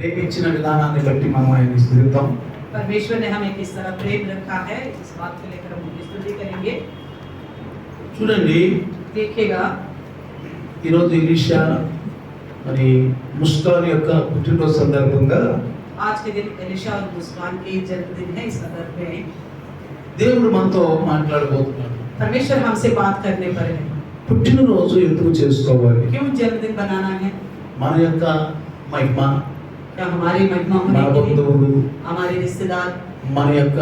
ప్రేమించిన విధానాన్ని బట్టి మనం ఆయన స్తుతిద్దాం. परमेश्वर ने हमें किस तरह प्रेम रखा है, इस बात को लेकर हम उनकी स्तुति करेंगे। చూడండి, देखिएगा, ఈరోజు ఎలీషా మరి ముస్కాన్ యొక్క పుట్టినరోజు సందర్భంగా आज के दिन एलीशा और मुस्कान के जन्मदिन है। इस संदर्भ में దేవుడు మనతో మాట్లాడబోతున్నాడు. परमेश्वर हमसे बात करने पर है। పుట్టినరోజు ఎందుకు చేసుకోవాలి? क्यों जन्मदिन बनाना है? మన యొక్క మహిమ, क्या हमारी महिमा మన होने के लिए, బంధువులు, हमारे रिश्तेदार, మన యొక్క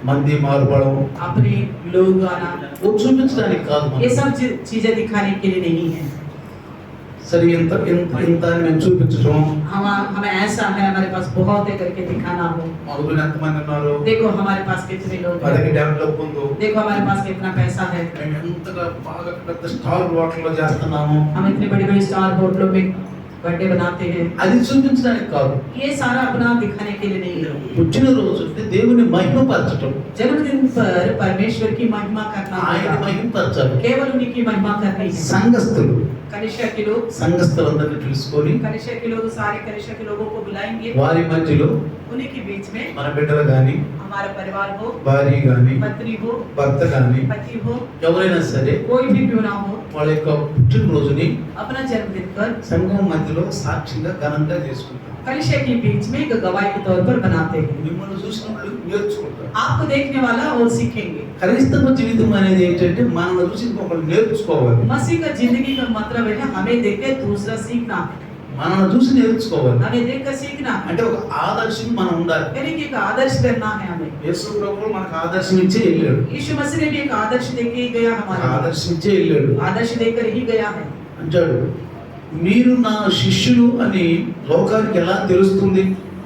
మంది మార్పడం अपने लोग आना, ఓ చూపించడానికి కాదు. ये మనం सब चीजें दिखाने के लिए नहीं है। సరే ఇంత ఇంత ఇంత అని మేము చూపించడం, हमें ऐसा है, हमारे पास बहुत है करके दिखाना हो। మొదలు ఎంతమంది ఉన్నారు, देखो हमारे पास कितने लोग అలాగే हैं, డెవలప్ ఉందో, देखो हमारे पास कितना पैसा है, మేము ఎంతగా బాగా పెద్ద స్టార్ హోటల్లో చేస్తున్నాము, हम इतने बड़े बड़े स्टार होटलों में बर्थडे बनाते हैं। అది చూపించడానికి కాదు. ये सारा अपना दिखाने के लिए नहीं है। పుట్టినరోజు అంటే దేవుని మహిమపరచడం, जन्मदिन पर परमेश्वर की महिमा करना ఆయన होगा, మహిమపరచాలి. केवल उन्हीं की महिमा करनी है। సంఘస్థులు कनिष्ठा के लोग, సంఘస్థులందరినీ తెలుసుకొని कनिष्ठा के लोग, सारे कनिष्ठा के लोगों को बुलाएंगे। వారి మధ్యలో उन्हीं के बीच में మన బిడ్డలు గాని, हमारा परिवार हो, భార్య గాని, पत्नी हो, భర్త గాని, पति हो, ఎవరైనా సరే कोई भी क्यों ना हो, వాళ్ళ యొక్క పుట్టినరోజుని अपना जन्मदिन पर సంఘం మధ్యలో సాక్షిగా ఘనంగా చేసుకుంటారు. कलिशा के बीच में एक गवाही के तौर पर बनाते हैं। మిమ్మల్ని చూసిన వాళ్ళు నేర్చుకుంటారు. आपको देखने वाला और सीखेंगे। క్రైస్తవ జీవితం అనేది ఏంటంటే మనల్ని చూసి ఒకళ్ళు నేర్చుకోవాలి. मसीह का जिंदगी का मतलब है हमें देख के दूसरा सीखना, మనల్ని చూసి నేర్చుకోవాలి. हमें देख कर सीखना, అంటే ఒక ఆదర్శం మనం ఉండాలి. यानी कि एक आदर्श करना है हमें। యేసు ప్రభువు మనకు ఆదర్శం ఇచ్చే వెళ్ళాడు. यीशु मसीह ने भी एक आदर्श दे के ही गया हमारे, ఆదర్శం ఇచ్చే వెళ్ళాడు. आदर्श देकर ही गया है। అంటాడు, మీరు నా శిష్యులు అని లోకానికి ఎలా తెలుస్తుంది?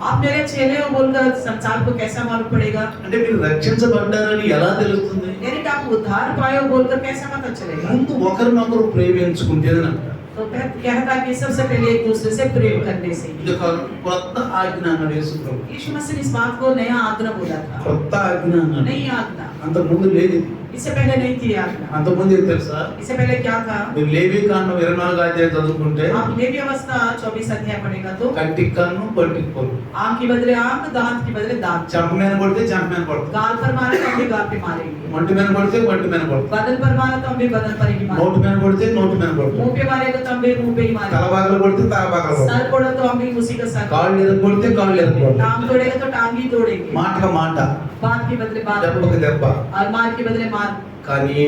आप मेरे चेले हो बोलकर संसार को कैसा मालूम पड़ेगा? అంటే మీరు రక్షించబడ్డారని ఎలా తెలుస్తుంది? यानी कि आप उद्धार पाए हो बोलकर कैसा पता चलेगा? ముందు ఒకరినొకరు ప్రేమించుకుంటేనంట. तो कहता कि सबसे पहले एक दूसरे से प्रेम करने से। ఇది ఒక కొత్త ఆజ్ఞ అన్నాడు యేసు ప్రభు. यीशु मसीह ने इस बात को नया आज्ञा बोला था, కొత్త ఆజ్ఞ అన్నాడు. नई आज्ञा। అంత ముందు లేదు ఇది. इससे पहले नहीं थी आज्ञा। అంత ముందు ఏం తెలుసా? इससे पहले क्या था? మీరు లేవి కాండం 24 అధ్యాయం చదువుకుంటే आप लेवी अवस्था 24 अध्याय पढ़ेगा तो కంటికి కన్ను పంటికి పన్ను, आंख की बदले आंख, दांत की बदले दांत, చెంప మీద కొడితే చెంప మీద కొడతాం, गाल पर मारे तो हम भी गाल पे मारेंगे, ఒంటి మీద కొడితే ఒంటి మీద కొడతాం, बदन पर मारे तो हम भी बदन पर ही मारेंगे, నోటి మీద కొడితే నోటి మీద కొడతాం, मुंह पे मारेगा तो हम भी मुंह पे ही मारेंगे, తలబాగలు కొడితే తలబాగలు కొడతాం, सर तोड़ा तो हम भी उसी का सर, కాళ్ళు ఎదురు కొడితే కాళ్ళు ఎదురు కొడతాం, टांग तोड़ेगा तो टांग ही तोड़ेंगे, మాటగా మాట, बात की बदले बात, దెబ్బకి దెబ్బ. और मार की बदले मार। కానీ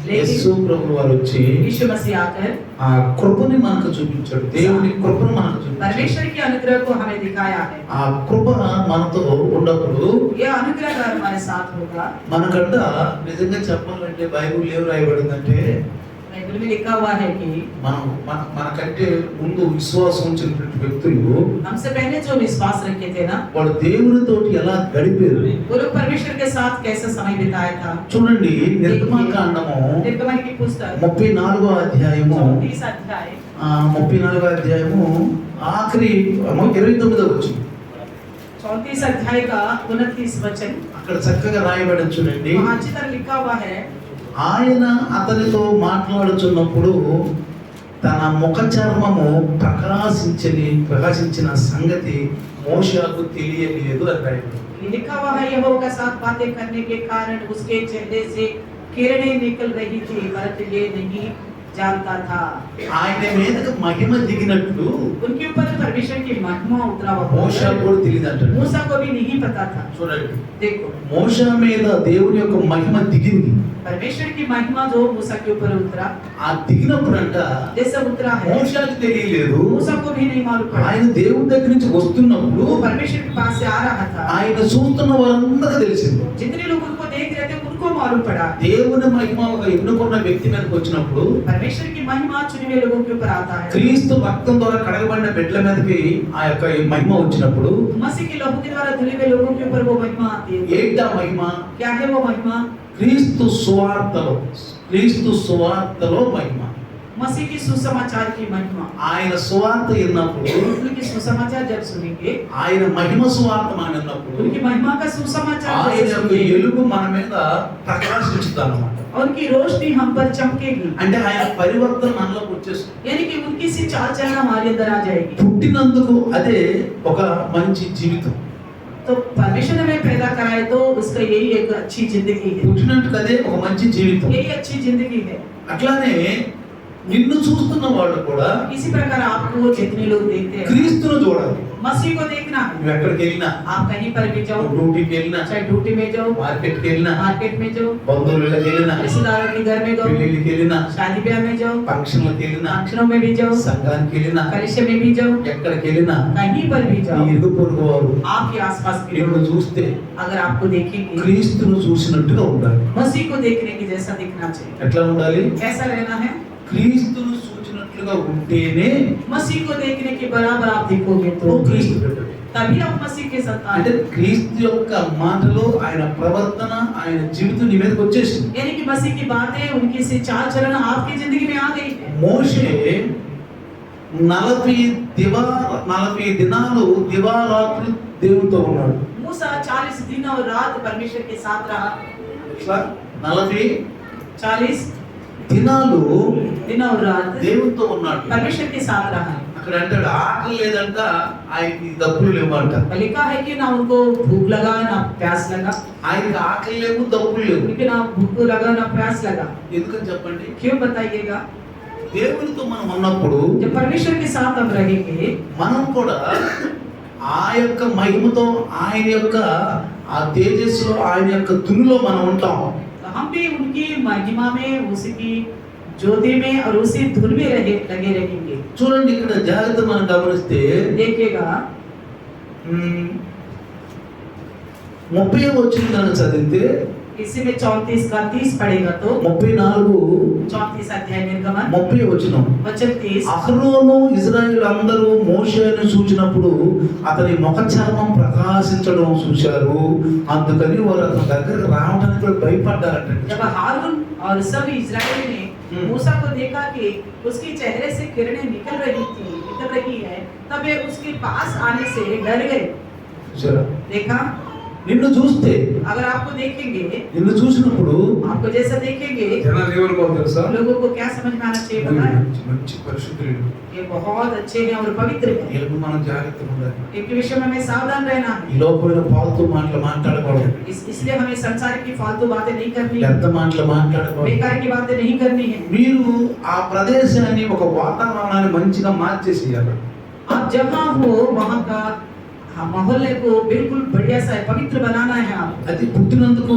యేసు ప్రభు వారు వచ్చి यीशु मसीह आकर ఆ కృపని మనకు చూపించాడు. దేవుని కృపను మనకు చూపించాడు. परमेश्वर की अनुग्रह को हमें दिखाया है। ఆ కృప మనతో ఉన్నప్పుడు यह अनुग्रह अगर हमारे साथ होगा, మనకంట నిజంగా చెప్పాలంటే బైబిల్ ఏం రాయబడిందంటే बाइबल में लिखा हुआ है कि మనకంటే ముందు విశ్వాసం ఉంచినటువంటి వ్యక్తులు हमसे पहले जो विश्वास रखे थे ना, వాళ్ళు దేవునితోటి ఎలా గడిపారు. वो लोग परमेश्वर के साथ कैसा समय बिताया था। చూడండి, నిర్గమకాండము निर्गमन की पुस्तक 34వ అధ్యాయము 34 अध्याय 34వ అధ్యాయము ఆఖరి 29వ వచనం 34 अध्याय का 29 वचन, అక్కడ చక్కగా రాయబడి చూడండి. वहाँ अच्छी तरह लिखा हुआ है, ఆయన అతనితో మాట్లాడుచున్నప్పుడు తన ముఖ చర్మము ప్రకాశించిన సంగతి మోషేకు తెలియలేదు అని రాయబడింది. लिखा हुआ है यहोवा के साथ बातें करने के कारण उसके चेहरे से किरणें निकल रही थी, परंतु ये नहीं जानता था। ఆయన మీదకి మహిమ దిగినట్లు उनके ऊपर परमेश्वर की महिमा उतरा हुआ మోషేకు కూడా తెలియదంట. मूसा को भी नहीं पता था। చూడండి, देखो మోషే మీద దేవుని యొక్క మహిమ దిగింది. परमेश्वर की महिमा जो मूसा के ऊपर उतरा, ఆ దిగినప్పుడంట जैसे उतरा है, మోషేకు తెలియలేదు. मूसा को भी नहीं मालूम पड़ा। ఆయన దేవుని దగ్గర నుంచి వస్తున్నప్పుడు वो परमेश्वर के पास से आ रहा था, ఆయన చూస్తున్న వారందరికీ తెలిసింది. जितने लोग उनको देख रहे थे उनको मालूम पड़ा। దేవుని మహిమ ఒక ఎన్నుకున్న వ్యక్తి మీదకి వచ్చినప్పుడు, परमेश्वर की महिमा चुने हुए लोगों के ऊपर आता है। క్రీస్తు రక్తం ద్వారా కడగబడిన బిడ్డల మీదకి ఆ యొక్క మహిమ వచ్చినప్పుడు मसीह के लहू के द्वारा धुले हुए लोगों के ऊपर वो महिमा आती है। ఏంటా మహిమ? क्या है वो महिमा? క్రీస్తు సువార్తలో మహిమ. मसीह की सुसमाचार की महिमा, ఆయన సువార్త విన్నప్పుడు, उनकी सुसमाचार जब सुनेंगे, ఆయన మహిమ సువార్త విన్నప్పుడు उनकी महिमा का सुसमाचार ఆయన जब యొక్క सुनेंगे, వెలుగు మన మీద ప్రకాశించుతానమాట. और उनकी रोशनी हम पर चमकेगी, అంటే ఆయన పరివర్తన మనలోకి వచ్చేస్తుంది. यानी कि उनकी सी चाल चलन हमारे अंदर आ जाएगी। పుట్టినందుకు అదే ఒక మంచి జీవితం. तो परमेश्वर ने हमें पैदा कराए तो उसका यही एक अच्छी जिंदगी है, పుట్టినందుకు అదే ఒక మంచి జీవితం. यही अच्छी जिंदगी है। అట్లానే నిన్ను చూస్తున్న వాళ్ళు కూడా इसी प्रकार आपको जितने लोग देखते हैं, క్రీస్తును చూడాలి. मसीह को देखना है। నువ్వు ఎక్కడికి వెళ్ళినా, आप कहीं पर भी जाओ, డ్యూటీకి వెళ్ళినా, चाहे ड्यूटी में जाओ, మార్కెట్కి వెళ్ళినా, मार्केट में जाओ, బంధువులకి వెళ్ళినా, रिश्तेदारों के घर में जाओ, పెళ్ళిళ్ళకి వెళ్ళినా, शादी ब्याह में जाओ, ఫంక్షన్లకు వెళ్ళినా, फंक्शनों में भी जाओ, సంఘానికి వెళ్ళినా, कलिशे में भी जाओ, ఎక్కడికి వెళ్ళినా कहीं पर भी నీ जाओ, ఇరుగు పొరుగు వారు आपके आसपास के నిన్ను लोग చూస్తే अगर आपको देखेंगे, క్రీస్తును చూసినట్టుగా ఉండాలి. मसीह को देखने के जैसा दिखना चाहिए। ఎట్లా ఉండాలి? कैसा रहना है? క్రీస్తును చూసినట్లుగా ఉంటేనే मसीह को देखने के बराबर आप देखोगे तो నువ్వు క్రీస్తు బిడ్డవి. तभी आप मसीह के संतान అంటే हैं। క్రీస్తు యొక్క మాటలు, ఆయన ప్రవర్తన, ఆయన జీవితం నీ మీదకి వచ్చేసింది. यानी कि मसीह की बातें, उनकी सी चाल चलन आपकी जिंदगी में आ गई है। మోషే 40 దినాలు దివారాత్రులు దేవునితో ఉన్నాడు. मूसा 40 दिन और रात परमेश्वर के साथ रहा। ఇట్లా 40 40 దినాలు दिन और रात దేవునితో ఉన్నాడు. परमेश्वर के साथ रहा। అక్కడ అంటాడు ఆకలి లేదంట, ఆయనకి దప్పులు లేవంట. लिखा है कि ना उनको भूख लगा ना प्यास लगा, ఆయనకి ఆకలి లేవు, దప్పులు లేవు. उनके ना भूख लगा ना प्यास लगा। ఎందుకని చెప్పండి? क्यों बताइएगा? దేవునితో మనం ఉన్నప్పుడు जब परमेश्वर के साथ हम रहेंगे, మనం కూడా ఆ యొక్క మహిమతో, ఆయన యొక్క ఆ తేజస్సులో, ఆయన యొక్క తునిలో మనం ఉంటాం. तो हम भी उनकी महिमा में, उसकी ज्योति में और उसी धुन में लगे रहेंगे। చూడండి, ఇక్కడ జాగ్రత్త మనం గమనిస్తే देखिएगा 30వ వచనం కనుక చదివితే, इसी में 34 का 30 पढ़ेगा तो 34 34 अध्याय निर्गमन 30వ వచనం. वचन 30। అహరోను ఇశ్రాయేలు అందరూ మోషేను చూచినప్పుడు అతని ముఖ చర్మం ప్రకాశించడం చూశారు. అందుకని వారు అతని దగ్గరకు రావడానికి కూడా భయపడ్డారట. जब हारून और सब इजराइल ने मूसा को देखा कि उसके चेहरे से किरणें निकल रही है, तब वे उसके पास आने से डर गए। చూసారా? देखा, నిన్ను చూస్తే, अगर आपको देखेंगे, నిన్ను చూసినప్పుడు आपको जैसा देखेंगे, జనాలు ఏమనుకోవాలి తెలుసా? लोगों को क्या समझ में आना चाहिए पता है? మంచి పరిశుద్ధులు, ये बहुत अच्छे हैं और पवित्र हैं, వీళ్ళకు మనం జాగ్రత్తగా ఉండాలి. इनके विषय में हमें सावधान रहना है। ఈ లోపల ఫాల్తూ మాటలు మాట్లాడకూడదు, इसलिए हमें संसार की फालतू बातें नहीं करनी, వ్యర్థ మాటలు మాట్లాడకూడదు. बेकार की बातें नहीं करनी है। మీరు ఆ ప్రదేశాన్ని, ఒక వాతావరణాన్ని మంచిగా మార్చేసేయాలి. आप जहाँ हो वहाँ का माहौल को बिल्कुल बढ़िया सा पवित्र बनाना है आप। అది పుట్టినందుకు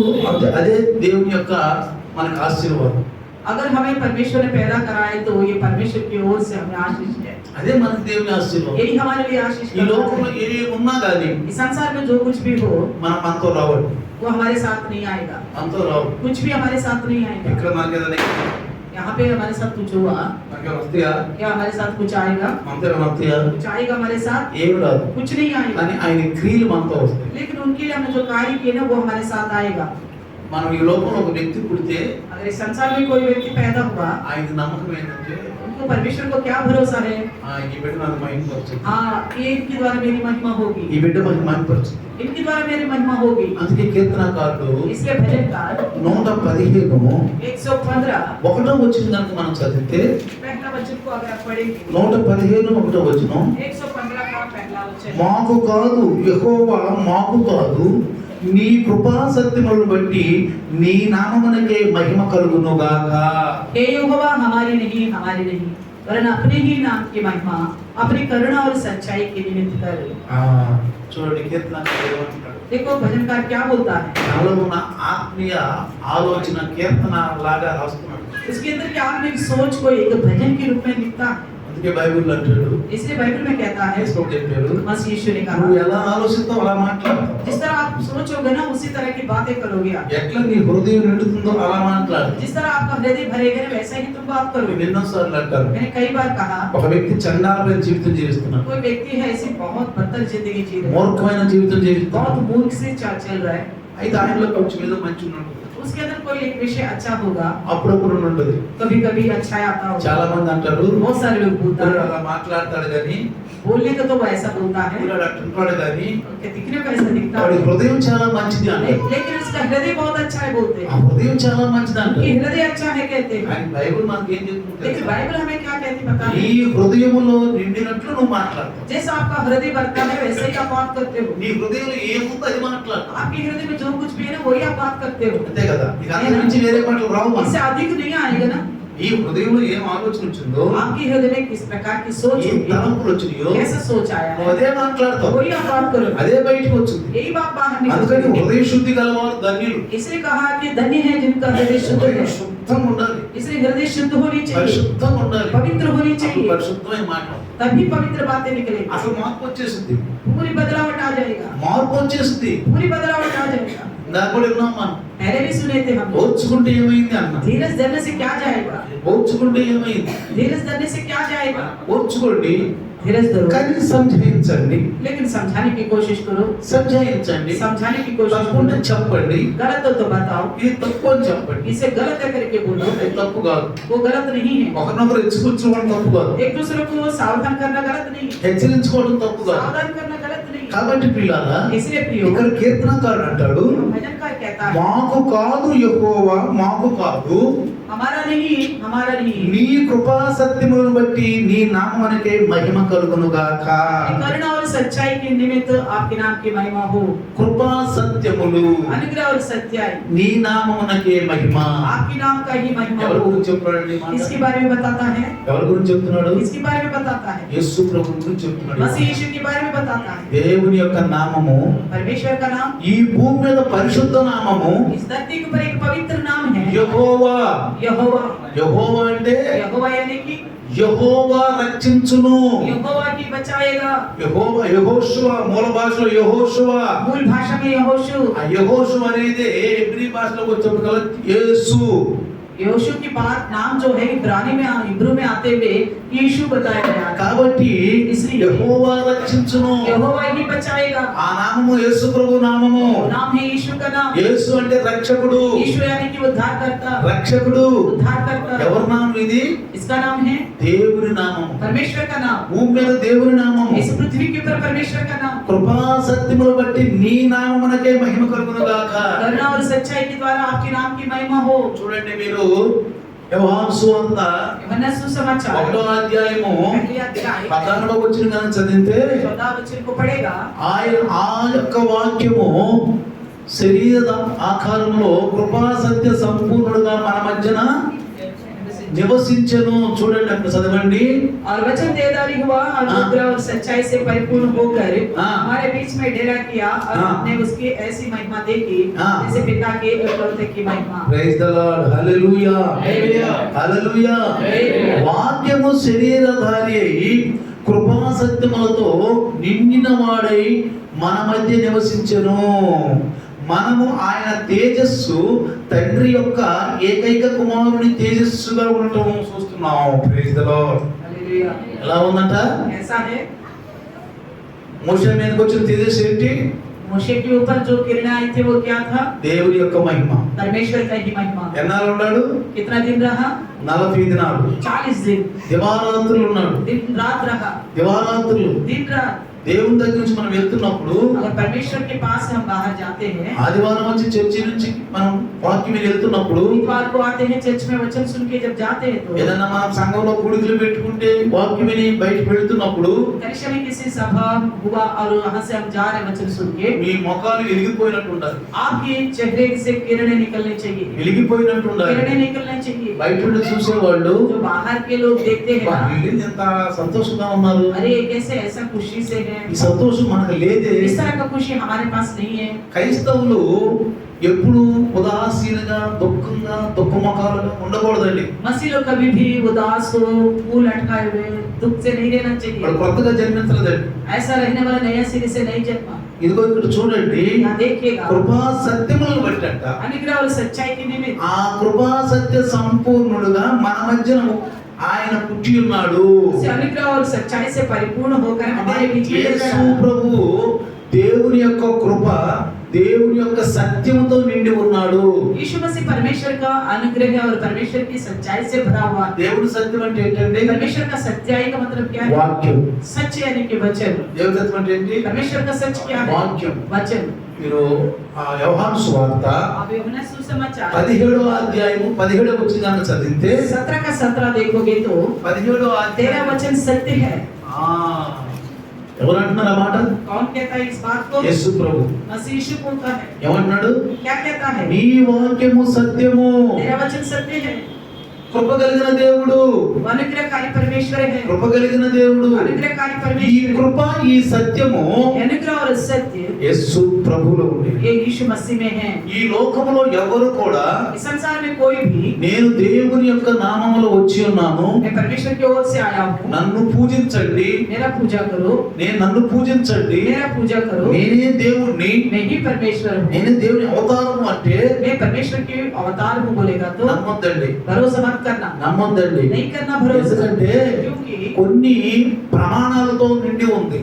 అదే దేవుని యొక్క మనకు ఆశీర్వాదం. अगर हमें परमेश्वर ने पैदा कराए तो ये परमेश्वर की ओर से हमें आशीष है, అదే మనకు దేవుని ఆశీర్వాదం. यही हमारे लिए आशीष ఈ లోకంలో है। ఏ ఉన్నా కానీ इस संसार में जो कुछ भी हो మనం మనతో రావద్దు, वो हमारे साथ नहीं आएगा, మనతో రావు. कुछ भी हमारे साथ नहीं आएगा। ఇక్కడ మనకి ఏదైనా यहाँ पे हमारे साथ कुछ हुआ, మనకి వస్తాయా? क्या हमारे साथ कुछ आएगा? మనతో ఏమైనా వస్తాయా? कुछ आएगा हमारे साथ? ఏమి రాదు. कुछ नहीं आएगा, కానీ ఆయన క్రియలు మనతో వస్తాయి. लेकिन उनके लिए हमने जो कार्य किए ना वो हमारे साथ आएगा। మనం ఈ లోకంలో ఒక వ్యక్తి పుడితే अगर इस संसार में कोई व्यक्ति पैदा हुआ, ఆయన నమ్మకం ఏంటంటే, उनको परमेश्वर को क्या भरोसा है? ఈ బిడ్డ నాకు మహిమపరచుద్ది, हाँ, ये इनके द्वारा मेरी महिमा होगी, ఈ బిడ్డ మనకి మహిమపరచుద్ది. इनके द्वारा मेरी महिमा होगी। అందుకే కీర్తనకారుడు इसलिए भजनकार 115 115 ఒకటో వచ్చిన కనుక మనం చదివితే, पहला वचन को अगर आप पढ़ेंगे, 115 ఒకటో వచనం, 115 का पहला वचन। మాకు కాదు యెహోవా, మాకు కాదు, నీ కృపా సత్యములను బట్టి నీ నామమునకే మహిమ కలుగును గాక. हे यहोवा, हमारी नहीं वरन अपने ही नाम की महिमा अपनी करुणा और सच्चाई के निमित्त कर। చూడండి, కీర్తనకారుడు ఏమంటున్నాడు? देखो भजनकार क्या बोलता है, నాలో ఉన్న ఆత్మీయ ఆలోచన కీర్తన లాగా రాస్తున్నాడు. उसके अंदर की आत्मिक सोच को एक भजन के रूप में लिखता है। అందుకే బైబిల్ అంటాడు, इसलिए बाइबल में कहता है, యేసు చెప్పారు, मसीह यीशु ने నువ్వు कहा, ఎలా ఆలోచిస్తావు అలా మాట్లాడతావు. जिस तरह आप सोचोगे ना उसी तरह की बातें करोगे आप, ఎట్లా నీ హృదయం నిండుతుందో అలా మాట్లాడు. जिस तरह आपका हृदय भरेगा ना वैसा ही तुम बात करोगे। ఎన్నోసార్లు అంటారు, मैंने कई बार कहा, ఒక వ్యక్తి చండాలమైన జీవితం జీవిస్తున్నాడు, कोई व्यक्ति है ऐसी बहुत बदतर जिंदगी जी रहा है, మూర్ఖమైన జీవితం జీవిస్తున్నాడు. बहुत मूर्ख से चल रहा है, అయితే ఆయనలో కొంచెం ఏదో మంచి ఉన్నాడు. उसके अंदर कोई एक विषय अच्छा होगा, అప్పుడప్పుడు ఉంటుంది. कभी कभी अच्छा आता చాలా होगा। మంది అంటారు बहुत सारे लोग बोलता "వీడు है, అలా మాట్లాడతాడు కానీ बोलने का तो वो ऐसा बोलता है, వీడు అట్టుంటాడు కానీ उनके दिखने को ऐसा दिखता వాడి है, హృదయం చాలా మంచిది అంటారు. लेकिन उसका हृदय बहुत अच्छा है बोलते ఆ हैं, హృదయం చాలా మంచిది कि అంటారు. हृदय अच्छा है कहते हैं। కానీ బైబిల్ మనకి ఏం చెప్తుంది लेकिन తెలుసా? बाइबल हमें क्या कहती पता నీ है, హృదయములో నిండినట్లు నువ్వు మాట్లాడతావు. जैसा आपका हृदय भरता है वैसे ही आप बात करते हो। నీ హృదయంలో ఏముందో అది మాట్లాడతావు. आपके हृदय में जो कुछ भी है ना वही आप बात करते हो। అంతే కదా? ఇక అంతకు మించి వేరే మాటలు రావు इससे మనకు. अधिक नहीं आएगा ना। ఈ హృదయంలో ఏం ఆలోచన వచ్చిందో, आपके हृदय में किस प्रकार की सोच ఏ होगी, తలంపులు వచ్చినాయో कैसा सोच आया నువ్వు है, అదే మాట్లాడతావు. वही आप बात करो, అదే బయటకు వచ్చింది. यही बात बाहर అందుకని निकलती है। హృదయ శుద్ధి గలవారు ధన్యులు. इसलिए कहा कि धन्य है जिनका हृदय शुद्ध హృదయం है, శుద్ధంగా ఉండాలి, इसलिए हृदय शुद्ध होनी चाहिए, పరిశుద్ధంగా ఉండాలి. पवित्र होनी అప్పుడు चाहिए, పరిశుద్ధమైన మాట్లాడు. तभी पवित्र बातें निकलेंगी। అసలు మార్పు వచ్చేసింది. पूरी बदलावट आ जाएगा, మార్పు వచ్చేసింది. पूरी बदलावट आ जाएगा। ఇందాక కూడా విన్నాం మనం. पहले भी सुने थे हम, ఓర్చుకుంటే ఏమైంది అన్న? धीरज धरने से क्या जाएगा, ఓర్చుకుంటే ఏమైంది? धीरज धरने से क्या जाएगा, ఓర్చుకోండి, धीरज धरो, కానీ సంజాయించండి, लेकिन समझाने की कोशिश करो, సంజాయించండి. समझाने की कोशिश తప్పుంటే करो, చెప్పండి, गलत हो तो बताओ, ఇది తప్పు అని చెప్పండి. इसे गलत है करके बोलो, అది తప్పు కాదు. वो गलत नहीं है। ఒకరినొకరు హెచ్చరించుకోవడం తప్పు కాదు. एक दूसरे को सावधान करना गलत नहीं है, హెచ్చరించుకోవడం తప్పు కాదు. सावधान करना गलत नहीं है। కాబట్టి పిల్లారా, इसलिए प्रियो, ఇక్కడ కీర్తనకారుడు అంటాడు, भजनकार कहता है, మాకు కాదు యెహోవా, మాకు కాదు, हमारा नहीं, हमारा नहीं, నీ కృపా సత్యములను బట్టి నీ నామమునకే మహిమ కలుగును గాక. करुणा और सच्चाई के निमित्त आपके नाम की महिमा हो। కృపా సత్యములు अनुग्रह और सच्चाई, నీ నామమునకే మహిమ. आपके नाम का ही महिमा ఎవరి हो। గురించి చెప్తున్నాడు ఈ మాట? इसके बारे में बताता है, ఎవరి గురించి చెప్తున్నాడు? इसके बारे में बताता है, యేసు ప్రభు గురించి చెప్తున్నాడు. मसीह यीशु के बारे में बताता है। దేవుని యొక్క నామము, परमेश्वर का नाम, ఈ భూమి మీద పరిశుద్ధ నామము इस धरती के ऊपर एक पवित्र नाम है, యెహోవా. यहोवा। యెహోవా అంటే यहोवा यानी कि యెహోవా రక్షించును. यहोवा की बचाएगा। యెహోవా, యెహోషువ మూల భాషలో యెహోషువ. मूल भाषा में यहोशू, ఆ యెహోషువ అనేది హెబ్రీ భాషలోకి వచ్చేప్పటికల్లా యేసు. यहोशू की बात नाम जो है इब्रानी में, हिब्रू में आते हुए यीशु बताया गया है। కాబట్టి इसलिए యెహోవా రక్షించును. यहोवा ही बचाएगा। ఆ నామము యేసు ప్రభు నామము. वो नाम है यीशु का नाम। యేసు అంటే రక్షకుడు. यीशु यानी कि उद्धार करता, రక్షకుడు. उद्धार करता। ఎవరి నామం ఇది? इसका नाम है దేవుని నామము. परमेश्वर का नाम। భూమి మీద దేవుని నామము. इस पृथ्वी के ऊपर परमेश्वर का नाम। కృపా సత్యములు బట్టి నీ నామమునకే మహిమ కలుగును గాక. करुणा और सच्चाई के द्वारा आपके नाम की महिमा हो। చూడండి మీరు యోహాను సువార్త यूहन्ना सुसमाचार 1వ అధ్యాయము पहले अध्याय 14వ వచనం కనుక చదివితే 14 वचन को पढ़ेगा। ఆయన ఆ యొక్క వాక్యము శరీర ఆకారంలో కృపా సత్య సంపూర్ణుడుగా మన మధ్యన నివసించెను. చూడండి అక్కడ చదవండి. और वचन देदारी हुआ और अनुग्रह और सच्चाई से परिपूर्ण होकर हमारे बीच में डेरा किया और हमने उसकी ऐसी महिमा देखी जैसे पिता के एकलौते की महिमा। Praise the lord. Hallelujah, hallelujah. వాక్యము శరీరధారి అయి కృపా సత్యములతో నిండిన వాడై మన మధ్య నివసించెను. మనము ఆయన తేజస్సు, తండ్రి యొక్క ఏకైక కుమారుని తేజస్సుగా ఉండటం చూస్తున్నాం. Praise the Lord. हालेलुया। ఎలా ఉందంట? ऐसा है, మోషే మీదకి వచ్చిన తేజస్సు ఏంటి? मूसे के ऊपर जो किरणें आई थी वो क्या था? దేవుని యొక్క మహిమ. परमेश्वर का ही महिमा। ఎన్నాళ్ళు ఉన్నాడు? कितना दिन रहा? 40 దినాలు. 40 दिन। దివారాత్రులు ఉన్నాడు. दिन रात रहा, దివారాత్రులు. दिन रात। దేవుని దగ్గర నుంచి మనం వెళ్తున్నప్పుడు, अगर परमेश्वर के पास से हम बाहर जाते हैं, ఆదివారం వచ్చి చర్చి నుంచి మనం వాక్యం మీద వెళ్తున్నప్పుడు, बुधवार को आते हैं चर्च में वचन सुन के जब जाते हैं तो ఏదైనా మనం సంఘంలో గుడికలు పెట్టుకుంటే వాక్యం విని బయటకు వెళ్తున్నప్పుడు कलिशा में किसी सभा हुआ और वहां से हम जा रहे हैं वचन सुन के, మీ ముఖాలు వెలిగిపోయినట్టు ఉండాలి. आपके चेहरे से किरणें निकलनी चाहिए, వెలిగిపోయినట్టు ఉండాలి. किरणें निकलनी चाहिए। బయట నుండి చూసేవాళ్ళు, जो बाहर के लोग देखते हैं "వా, ना, వీళ్ళు ఎంత సంతోషంగా ఉన్నారు, अरे ये कैसे ऐसा खुशी से है, ఈ సంతోషం మనకు లేదే." इस तरह का खुशी हमारे पास नहीं है। క్రైస్తవులు ఎప్పుడు ఉదాసీనంగా దుఃఖంగా దుఃఖముఖాలుగా ఉండకూడదండి. मसीह लोग कभी भी उदास हो, फूल अटकाए हुए, दुख से नहीं रहना వాళ్ళు चाहिए। కొత్తగా జన్మించలేదండి. ऐसा रहने वाला नया सिरे से नहीं जन्मा। ఇదిగో ఇక్కడ చూడండి, यहाँ देखिएगा, కృపా సత్యములను బట్టంట अनुग्रह और सच्चाई के निमित्त ఆ కృపా సత్య సంపూర్ణుడుగా మన మధ్యన ఆయన పుట్టి ఉన్నాడు. से अनुग्रह और सच्चाई से परिपूर्ण होकर అంటే हमारे बीच में యేసు रहता है। ప్రభు దేవుని యొక్క కృప దేవుని యొక్క సత్యముతో నిండి ఉన్నాడు. यीशु मसीह परमेश्वर का अनुग्रह है और परमेश्वर की सच्चाई से भरा हुआ है। దేవుని సత్యం అంటే ఏంటండి? परमेश्वर का सच्चाई का मतलब क्या है? వాక్యం. सच यानी कि वचन। దేవుని సత్యం అంటే ఏంటి? परमेश्वर का सच क्या है? వాక్యం. वचन। మీరు ఆ యోహాను సువార్త अब यूहन्ना सुसमाचार 17వ అధ్యాయము 17వ వచనాన్ని చదివితే 17 का 17 देखोगे तो 17వ तेरा అధ్యాయం वचन सत्य है। ఎవరు అంటున్నారు ఆ మాట? कौन कहता है इस बात को? యేసు ప్రభు. मसीह यीशु बोलता है। ఏమంటున్నాడు? क्या कहता है? నీ వాక్యము సత్యము. तेरा वचन सत्य है। కృప కలిగిన దేవుడు. अनुग्रहकारी परमेश्वर है। కృప కలిగిన దేవుడు. अनुग्रहकारी ఈ परमेश्वर। కృప ఈ సత్యము अनुग्रह और सत्य యేసు ప్రభువులో ఉంది. ये यीशु मसीह में है। ఈ లోకములో ఎవరు కూడా इस संसार में कोई भी నేను దేవుని యొక్క నామములో వచ్చి ఉన్నాను, मैं परमेश्वर की ओर से आया हूँ, నన్ను పూజించండి, मेरा पूजा करो, నన్ను పూజించండి, मेरा पूजा करो, నేనే దేవుణ్ణి, मैं ही परमेश्वर हूँ, నేనే దేవుని అవతారము అంటే मैं परमेश्वर की अवतार हूँ बोलेगा तो నమ్మొద్దండి. भरोसा मत करना, నమ్మొద్దండి. नहीं करना भरोसा। ఎందుకంటే क्योंकि కొన్ని ప్రమాణాలతో నిండి ఉంది.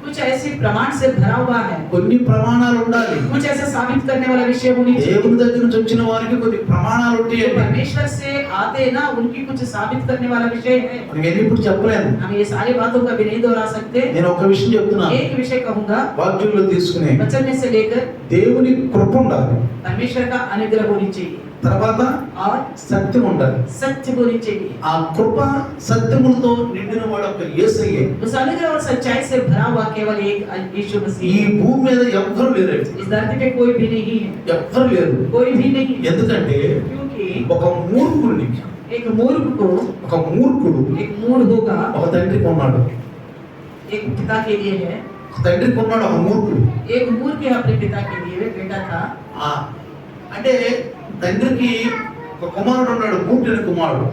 कुछ ऐसे प्रमाण से भरा हुआ है, కొన్ని ప్రమాణాలు ఉండాలి. कुछ ऐसे साबित करने वाला विषय होनी चाहिए। దేవుని దగ్గర నుంచి వచ్చిన వారికి కొన్ని ప్రమాణాలు जो ఉంటాయి. परमेश्वर से आते हैं ना, उनकी कुछ साबित करने वाला विषय है। మనం ఎన్ని ఇప్పుడు చెప్పలేను. हम ये सारी बातों का भी नहीं दोहरा सकते। నేను ఒక విషయం చెప్తున్నాను. एक विषय कहूंगा, వాక్యంలో తీసుకునే वचन में से लेकर దేవుని కృప ఉండాలి, परमेश्वर का अनुग्रह होनी चाहिए తర్వాత और సత్యం ఉండాలి. सत्य होनी चाहिए। ఆ కృప సత్యములతో నిండిన వాడు ఒక యేసయ్యే. उस अनुग्रह और सच्चाई से भरा हुआ केवल एक यीशु ఈ मसीह है। భూమి మీద ఎవ్వరు లేరండి. इस धरती पे कोई भी नहीं है, ఎవ్వరు లేరు. कोई भी नहीं, ఎందుకంటే क्योंकि ఒక మూర్ఖుడిని, एक मूर्ख को, ఒక మూర్ఖుడు एक मूढ़ होगा, ఒక తండ్రికి ఉన్నాడు. एक पिता के लिए है, ఒక తండ్రికి ఉన్నాడు ఒక మూర్ఖుడు. एक मूर्ख अपने पिता के लिए बेटा था। ఆ అంటే తండ్రికి ఒక కుమారుడు ఉన్నాడు, మూర్ఖుని కుమారుడు.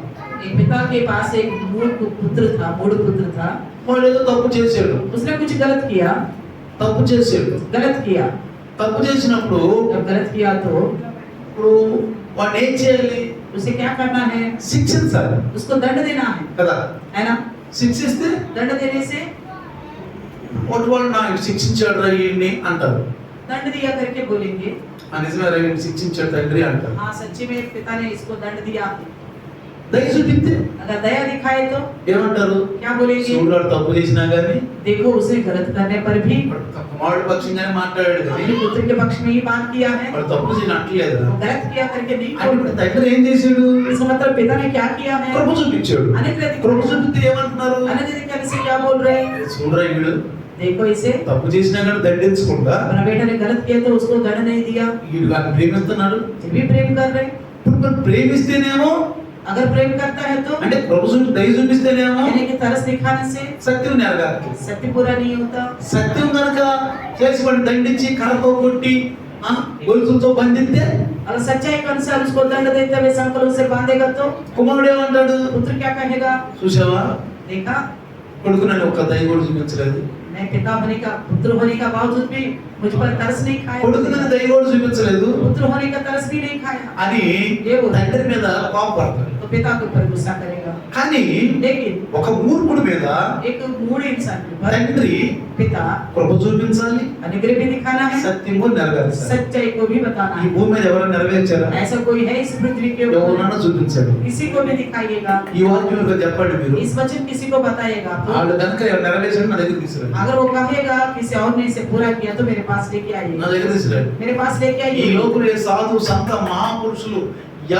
एक पिता के पास एक मूर्ख पुत्र था, मूढ़ पुत्र था। వాడు ఏదో తప్పు చేశాడు. उसने कुछ गलत किया, తప్పు చేశాడు. తప్పు చేసినప్పుడు जब गलत किया तो ఇప్పుడు వాడు ఏం చేయాలి? उसे क्या करना है? శిక్షించాలి उसको दंड देना కదా. है ना? శిక్షిస్తే दंड देने से ఒకటి వాళ్ళు నాకు శిక్షించాడు రా ఈయన్ని అంటారు. दंड दिया करके बोलेंगे నిజమే రా ఈయన్ని శిక్షించాడు తండ్రి అంటారు. हाँ सच्ची में पिता ने इसको दंड दिया। దయ చూపిస్తే अगर दया दिखाए तो ఏమంటారు? क्या बोलेंगे? చూడాడు తప్పు చేసినా గానీ देखो उसे गलत करने पर भी కుమారుడు పక్షంగానే మాట్లాడాడు కానీ अपने पुत्र के पक्ष में ही बात किया है, వాడు తప్పు చేసిన అంటలేదు. गलत किया करके नहीं అంటే ఇప్పుడు बोल। తండ్రి ఏం చేశాడు? इसका मतलब पिता ने क्या किया है? కృప చూపించాడు. अनुग्रह కృప दिखाया। చూపిస్తే ఏమంటున్నారు? अनुग्रह दिखाने से क्या बोल रहे हैं? చూడరా వీడు देखो इसे, తప్పు చేసినా కానీ దండించకుండా अपना बेटा ने गलत किया तो उसको दंड नहीं दिया, వీడు వాడిని ప్రేమిస్తున్నాడు. फिर भी प्रेम कर रहे हैं। ఇప్పుడు మనం ప్రేమిస్తేనేమో अगर प्रेम करता है तो అంటే కృప చూపి దయ చూపిస్తేనేమో यानी कि तरस दिखाने से సత్యం నెరవేరుతుంది. सत्य पूरा नहीं होता। సత్యం కనుక చేసి వాడిని దండించి కర్రతో కొట్టి గొలుసులతో బంధిస్తే अगर सच्चाई के अनुसार उसको दंड देते हुए संकलों से बांधेगा तो కుమారుడు ఏమంటాడు? पुत्र क्या कहेगा? చూసావా देखा, కొడుకు నన్ను ఒక్క దయ కూడా చూపించలేదు, मैं पिता होने का, पुत्र होने का बावजूद भी मुझ पर तरस नहीं కొడుకు खाया, నన్ను దయ కూడా చూపించలేదు पुत्र होने का तरस भी नहीं खाया, అని తండ్రి మీద కోపపడతాడు. तो पिता के ऊपर गुस्सा करेगा। కానీ लेकिन ఒక మూర్ఖుడి మీద एक मूढ़ इंसान के ऊपर తండ్రి पिता కృప చూపించాలి, अनुग्रह भी दिखाना है, సత్యము నెరవేర్చాలి. सच्चाई को भी बताना ఈ है। భూమి మీద ఎవరైనా నెరవేర్చారా? ऐसा कोई है इस पृथ्वी के ऊपर? ఎవరన్నా చూపించాడు. किसी को भी दिखाइएगा, ఈ వాక్యం మీద చెప్పండి మీరు. इस वचन किसी को बताइएगा तो వాళ్ళు కనుక నెరవేర్చాడు నా దగ్గర తీసుకురండి. अगर वो कहेगा किसी और ने इसे पूरा किया तो मेरे पास लेके నా आइए, దగ్గర తీసుకురండి. मेरे पास लेके ఈ आइए। లోకంలో సాధు సంత మహాపురుషులు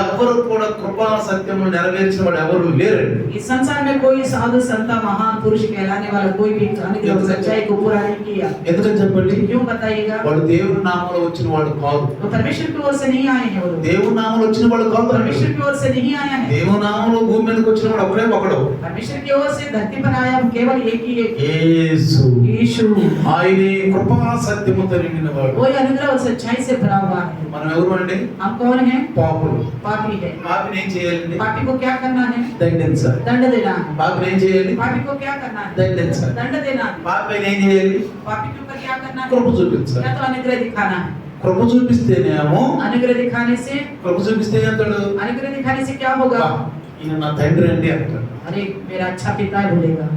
ఎవ్వరు కూడా కృపా సత్యము నెరవేర్చిన వాడు ఎవరు లేరండి. इस संसार में कोई साधु संत महान पुरुष कहलाने वाला कोई भी अनुग्रह और सच्चाई को पूरा नहीं किया। ఎందుకని చెప్పండి? क्यों बताइएगा? వాడు దేవుని నామంలో వచ్చిన వాడు కాదు. वो परमेश्वर की ओर से नहीं आए हैं, वो దేవుని నామంలో వచ్చిన వాడు కాదు. परमेश्वर की ओर से नहीं आया है। దేవుని నామంలో భూమి మీదకి వచ్చిన వాడు ఒకడే ఒకడు, परमेश्वर की ओर से धरती पर आया हम केवल एक ही एक, యేసు. यीशु। ఆయనే కృపా సత్యముతో నిండిన వాడు. वही अनुग्रह और सच्चाई से भरा हुआ है। మనం ఎవరు అండి? हम कौन हैं? పాపులు. पापी है। పాపిని ఏం చేయాలండి? पापी को क्या करना है? దండించాలి. दंड देना है। పాపిని ఏం చేయాలి? पापी को क्या करना है? దండించాలి. दंड देना है। పాపిని ఏం చేయాలి? पापी के ऊपर क्या करना है? కృప చూపించాలి. या तो अनुग्रह दिखाना है। కృప చూపిస్తేనేమో, अनुग्रह दिखाने से, కృప చూపిస్తే అంటాడు अनुग्रह दिखाने से क्या होगा? ఈయన నా తండ్రి అండి అంటాడు. अरे मेरा अच्छा पिता है बोलेगा।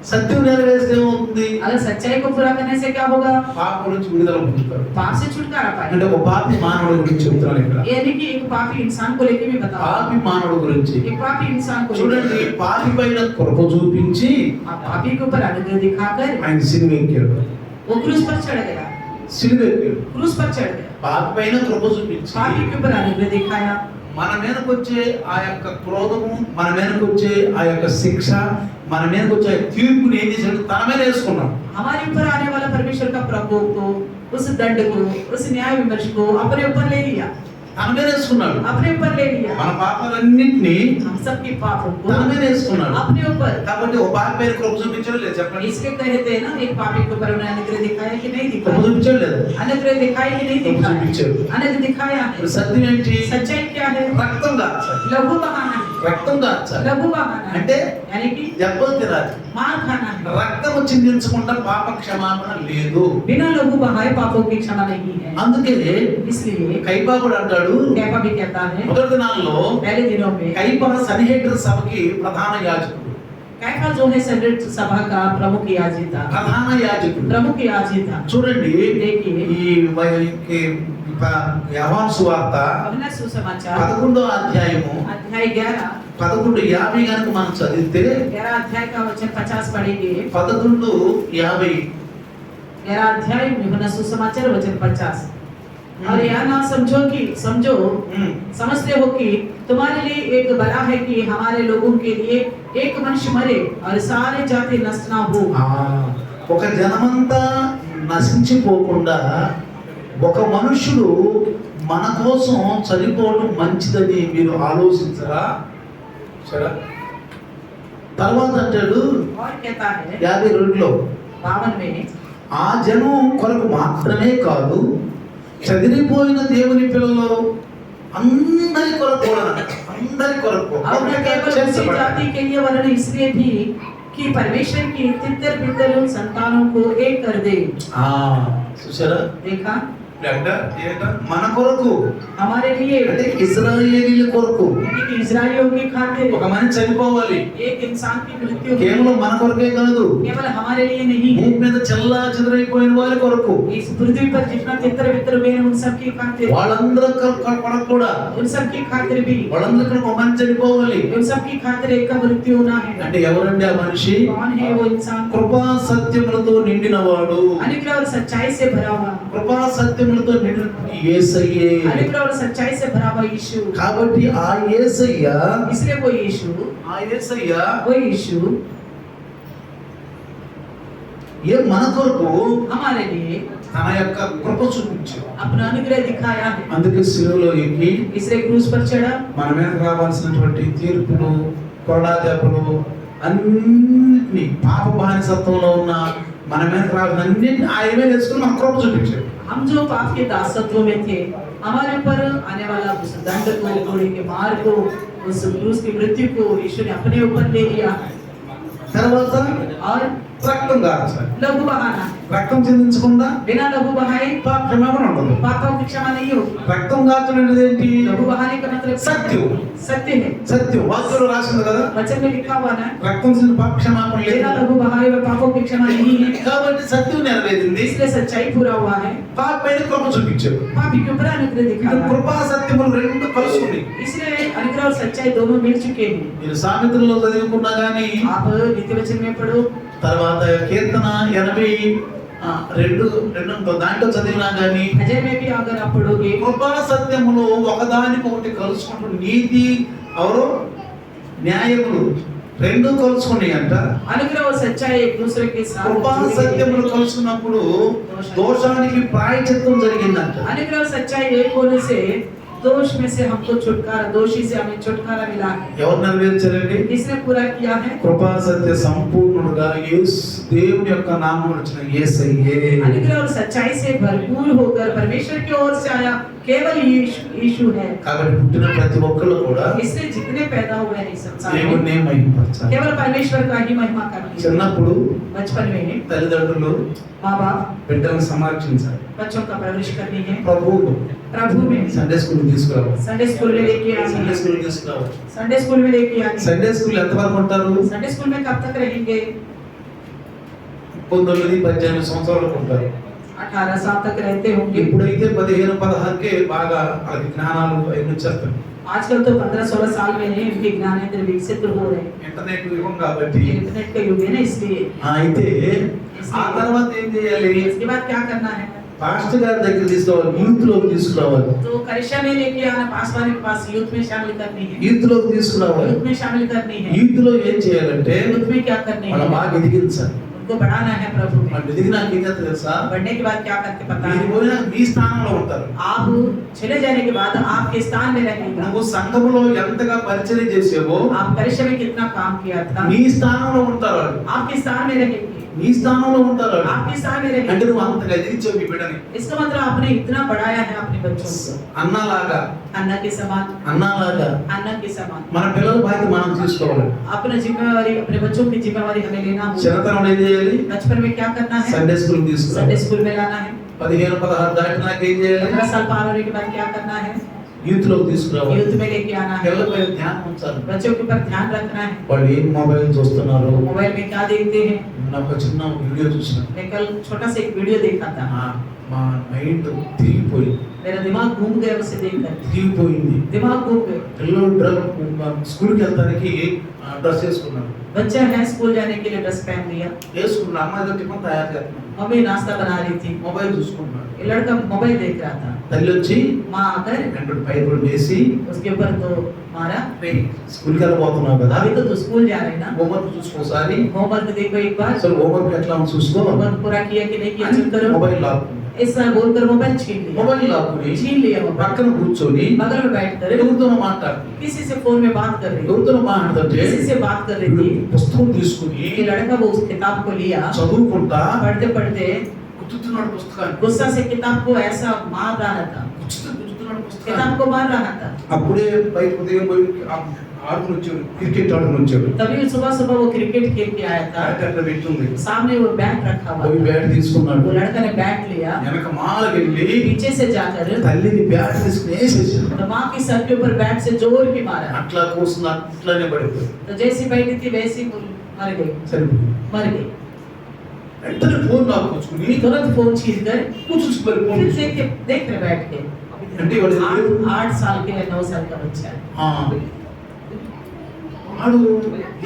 సత్యం నెరవేరిస్తే ఏమవుతుంది? अगर सच्चाई को पूरा करने से क्या होगा? పాపం నుంచి విడుదల పొందుతారు. पाप से छुटकारा అంటే पाएंगे। ఒక పాపి మానవుడి గురించి చెప్తున్నాను ఇక్కడ. यानी कि एक पापी इंसान को लेके भी बताओ। పాపి మానవుడి గురించి एक पापी इंसान को చూడండి, పాపి పైన కృప చూపించి पापी के ऊपर अनुग्रह दिखाकर ఆయన సిలువ ఎక్కాడు. वो क्रूस पर चढ़ गया। సిలువ ఎక్కాడు. क्रूस पर चढ़ गया। పాపి పైన కృప చూపించి पापी के ऊपर अनुग्रह दिखाया। మన మీదకి వచ్చే ఆ యొక్క క్రోధము, మన మీదకి వచ్చే ఆ యొక్క శిక్ష, మన మీదకి వచ్చే తీర్పుని ఏం చేశాడు? తన మీద వేసుకున్నాడు. हमारे ऊपर आने वाला परमेश्वर का प्रकोप को, उस दंड को, उस न्याय विमर्श को अपने ऊपर ले लिया। తన మీద వేసుకున్నాడు. अपने ऊपर ले लिया। మన పాపాలన్నింటినీ हम सबके पापों को తన మీద వేసుకున్నాడు. अपने ऊपर। కాబట్టి ఒక పాపి పైన కృప చూపించాడు లేదు చెప్పండి? इसके कहते हैं ना, एक पापी के ऊपर उन्होंने अनुग्रह दिखाया कि नहीं కృప दिखाया? చూపించాడు లేదు? अनुग्रह दिखाया कि नहीं दिखाया? చూపించాడు. अनुग्रह दिखाया है। ఇప్పుడు సత్యం ఏంటి? सच्चाई क्या है? రక్తం కాచాలి. लघु बहाना है। రక్తం కాచాలి लघु बहाना है। అంటే यानी कि దెబ్బలు తినాలి. मार खाना है। రక్తము చిందించకుండా పాప క్షమాపణ లేదు. बिना लघु बहाए पापों की क्षमा नहीं है। అందుకే इसलिए కైపాకుడు అంటాడు, कैफा भी कहता है, మొదటి దినాల్లో पहले दिनों में కైప సన్హెడ్రిన్ సభకి ప్రధాన యాజకుడు. कैफा जो है सेनेट सभा का प्रमुख याजक था। ప్రధాన యాజకుడు. प्रमुख याजक था। చూడండి, देखिए యోహాను సువార్త अपना सुसमाचार 11వ అధ్యాయము अध्याय 11 11:50 గనుక మనం చదివితే 11 अध्याय का वचन 50 पढ़ेंगे। 11:50 11 अध्याय में होना सुसमाचार वचन 50। और यह ना समझो समझते हो कि तुम्हारे लिए एक बला है कि हमारे लोगों के लिए एक मनुष्य मरे और सारे जाति नष्ट ना हो। ఒక జనమంతా నశించిపోకుండా ఒక మనుషుడు మన కోసం చనిపోవడం మంచిదని మీరు ఆలోచించరా? సరే, తర్వాత అంటాడు और कहता है 52లో 52 में, ఆ జనం కొరకు మాత్రమే కాదు, చదిరిపోయిన దేవుని పిల్లలు అందరి కొరకు కూడా, అందరి కొరకు और न केवल उसी जाति के लिए वरन इसलिए भी कि परमेश्वर की तितर बितर संतानों को एक कर दे। చూసారా? देखा? మన కొరకు हमारे लिए అంటే ఇశ్రాయేలీల కొరకు यानी कि इजरायलियों की खातिर ఒక మనిషి చనిపోవాలి. एक इंसान की मृत्यु కేవలం మన కొరకే కాదు, केवल हमारे लिए नहीं है, భూమి మీద చెల్లా చెదరైపోయిన వారి కొరకు, इस पृथ्वी पर जितना तितर बितर हुए हैं उन सब की खातिर, వాళ్ళందరూ కొరకు కూడా, उन सब की खातिर भी, వాళ్ళందరూ ఒక మనిషి చనిపోవాలి. उन सब की खातिर एक का मृत्यु होना है। అంటే ఎవరండి ఆ మనిషి? कौन है वो इंसान? కృపా సత్యములతో నిండినవాడు. अनुग्रह और सच्चाई से भरा हुआ, కృపా సత్యములతో నిండిన యేసయ్యే. अनुग्रह और सच्चाई से भरा हुआ यीशु। కాబట్టి ఆ యేసయ్య, इसलिए वो यीशु, ఆ యేసయ్య वो यीशु మన కొరకు हमारे लिए తన యొక్క కృప చూపించాడు. अपना अनुग्रह दिखाया है। అందుకే సిలువలో ఎక్కి इसलिए क्रूस पर चढ़ा। మన మీద రావాల్సినటువంటి తీర్పులు, కొరడా దెబ్బలు అన్నిటినీ, పాప బానిసత్వంలో ఉన్న మన మీద రావాల్సిన అన్నిటిని ఆయన మీద వేసుకుని మన కృప చూపించాడు. हम जो पाप के दासत्व में थे, हमारे ऊपर आने वाला उस दंड को, घोड़े के मार को, उस क्रूस की मृत्यु को यीशु ने अपने ऊपर ले लिया। తర్వాత और రక్తం కాచాలి. लघु बहाना, రక్తం చెందించకుండా बिना लघु बहाए పాప క్షమాపణ ఉండదు. पापों की क्षमा नहीं होगी। రక్తం కాచడం అనేది ఏంటి? लघु बहाने का मतलब सत्य। सत्य है। సత్యం వాక్యంలో రాసింది కదా, वचन में लिखा हुआ ना, రక్తం చెందిన పాప క్షమాపణ లేదు. बिना लघु बहाए व पापों की क्षमा नहीं है। కాబట్టి సత్యం నెరవేరింది. इसलिए सच्चाई पूरा हुआ है। పాప పైన కృప చూపించాడు. पापी के ऊपर अनुग्रह ఇది दिखाया। కృపా సత్యములు రెండు కలుసుకుని. इसलिए अनुग्रह और सच्चाई दोनों मिल चुके हैं। మీరు సామెతల్లో చదువుకున్నా గానీ, आप नीति वचन में पढ़ो, తర్వాత కీర్తన 82 దాంట్లో చదివినా గానీ, अजय में भी अगर आप पढ़ोगे, కృపా సత్యములు ఒకదానికొకటి కలుసుకుంటూ నీతి అవరు న్యాయములు రెండు కలుసుకున్నాయి అంట. अनुग्रह और सच्चाई एक दूसरे के साथ కృపా जुड़ी हुई సత్యములు है। కలుసుకున్నప్పుడు దోషానికి ప్రాయశ్చిత్తం జరిగిందంట. अनुग्रह और सच्चाई एक होने से दोष में से हमको छुटकारा, दोषी से हमें छुटकारा मिला है। ఎవరు నెరవేర్చారండి? किसने पूरा किया है? కృపా సత్య సంపూర్ణుడుగా యేసు దేవుని యొక్క నామమున వచ్చిన యేసయ్యే. अनुग्रह और सच्चाई से भरपूर होकर परमेश्वर की ओर से आया केवल यीशु है। కాబట్టి పుట్టిన ప్రతి ఒక్కరు కూడా इससे जितने पैदा हुए हैं इस संसार में దేవుణ్ణి మహిమపరచాలి. केवल परमेश्वर का ही महिमा करनी है। చిన్నప్పుడు बचपन में తల్లిదండ్రులు माँ बाप బిడ్డలను సంరక్షించాలి. बच्चों का परवरिश करनी है। ప్రభు प्रभु में సండే స్కూల్ తీసుకురావాలి. संडे स्कूल में लेके సండే आनी స్కూల్ తీసుకురావాలి. संडे स्कूल में लेके आनी। సండే స్కూల్ ఎంత వరకు ఉంటారు? संडे स्कूल में कब तक रहेंगे? 19-18 సంవత్సరాలకు ఉంటారు. 18 साल तक रहते होंगे। ఇప్పుడైతే 15-16కే బాగా వాళ్ళకి జ్ఞానాలు అవి వచ్చేస్తాయి. आजकल तो 15-16 साल में ही इनके ज्ञानेंद्र विकसित हो रहे हैं। ఇంటర్నెట్ యుగం కాబట్టి इंटरनेट का युग है ना, इसलिए అయితే ఆ తర్వాత ఏం చేయాలి? इसके बाद क्या करना है? పాస్టర్ గారి దగ్గర తీసుకోవాలి, యూత్ లోకి తీసుకురావాలి. तो करिश्मा में लेके आना, पासवान के पास यूथ में शामिल करनी है। యూత్ లోకి తీసుకురావాలి. यूथ में शामिल करनी है। యూత్ లో ఏం చేయాలంటే यूथ में क्या करनी మనం है? బాగా ఎదిగించాలి. उनको बढ़ाना है प्रभु में। మనం ఎదిగినాక ఏం చేస్తారు తెలుసా? बढ़ने के बाद क्या करके पता మీరు है? పోయినా మీ స్థానంలో ఉంటారు. आप चले जाने के बाद आपके स्थान में रहेगा। నువ్వు సంఘములో ఎంతగా పరిచయం చేసేవో आप करिश्मा में कितना काम किया था, నీ స్థానంలో ఉంటారు వాళ్ళు. आपके स्थान में रहेंगे। నీ స్థానంలో ఉంటారు వాళ్ళు. आपके स्थान में అంటే रहेंगे। నువ్వు అంతగా ఎదిగించావు మీ బిడ్డని. इसका मतलब आपने इतना बढ़ाया है अपने बच्चों को। అన్నలాగా अन्ना के समान, అన్నలాగా अन्ना के समान। మన పిల్లల బాధ్యత మనం తీసుకోవాలి. अपना जिम्मेवारी, अपने बच्चों की जिम्मेवारी हमें लेना होगा। చిన్నతనంలో ఏం చేయాలి? बचपन में क्या करना है? సండే స్కూల్ संडे తీసుకురావాలి. स्कूल में लाना है। 15-16 దాటినాక ఏం చేయాలి? 15 साल पार होने के बाद क्या करना है? యూత్ లోకి తీసుకురావాలి. यूथ में लेके आना है। పిల్లలపై ధ్యానం ఉంచాలి. बच्चों के ऊपर ध्यान रखना है। వాళ్ళు ఏం మొబైల్ చూస్తున్నారు? मोबाइल में क्या देखते हैं? నాకు ఒక చిన్న వీడియో చూసిన मैं कल छोटा सा एक वीडियो देखा था। మా మైండ్ తిరిగిపోయి मेरा दिमाग घूम गया उसे देखकर। తిరిగిపోయింది. दिमाग घूम गया। పిల్లలు స్కూల్కి వెళ్తానికి డ్రెస్ వేసుకున్నారు. बच्चा है, स्कूल जाने के लिए ड्रेस पहन लिया। వేసుకున్న అమ్మాయి ఏదో టిఫిన్ తయారు చేస్తున్నారు. मम्मी नाश्ता बना रही थी। మొబైల్ చూసుకుంటున్నాడు. ये लड़का मोबाइल देख रहा था। తల్లి వచ్చి माँ आकर 2 పైపులు వేసి उसके ऊपर तो मारा। స్కూల్కి వెళ్ళిపోతున్నావు కదా, अभी तो तू स्कूल जा रहे हैं ना, హోంవర్క్ చూసుకోసారి होमवर्क देखो एक बार। అసలు హోంవర్క్ ఎట్లా ఉందో చూసుకో. होमवर्क पूरा किया कि नहीं किया चेक करो। మొబైల్ లాక్కుని ऐसा बोलकर मोबाइल छीन लिया। మొబైల్ లాక్కుని छीन लिया मोबाइल। పక్కన కూర్చొని बगल में बैठकर ఎవరితోనో మాట్లాడుతుంది. किसी से फोन में बात कर रही थी। ఎవరితోనో మాట్లాడుతుంటే किसी से बात कर रही थी। పుస్తకం తీసుకుని ये लड़का वो उस किताब को लिया, చదువుకుంటా पढ़ते पढ़ते గుర్తుతున్నాడు పుస్తకాన్ని. गुस्सा से किताब को ऐसा मार रहा था, గుర్తుతున్నాడు పుస్తకాన్ని. किताब को मार रहा था। అప్పుడే బయట ఉదయం పోయి ఆడుకుని వచ్చాడు, క్రికెట్ ఆడుకుని వచ్చాడు. तभी सुबह सुबह वो क्रिकेट खेल के आया था। బ్యాట్ అట్లా పెట్టుంది. सामने वो बैट रखा हुआ పోయి था। బ్యాట్ తీసుకున్నాడు. वो लड़का ने बैट लिया, వెనక మాలకెళ్ళి पीछे से जाकर తల్లిని బ్యాట్ తీసుకుని వేసేసాడు. तो माँ की सर के ऊपर बैट से जोर के मारा। అట్లా కూర్చుని అట్లానే పడిపోయింది. तो जैसी बैठी थी वैसी वो मर गई। సరిపోయింది. मर गई। వెంటనే ఫోన్ లాక్కొచ్చుకుని तुरंत फोन छीन कर కూర్చుని మరి ఫోన్ फिर देख रहे बैठ के। అంటే వాడు 8 साल के या 9 साल का बच्चा है। వాడు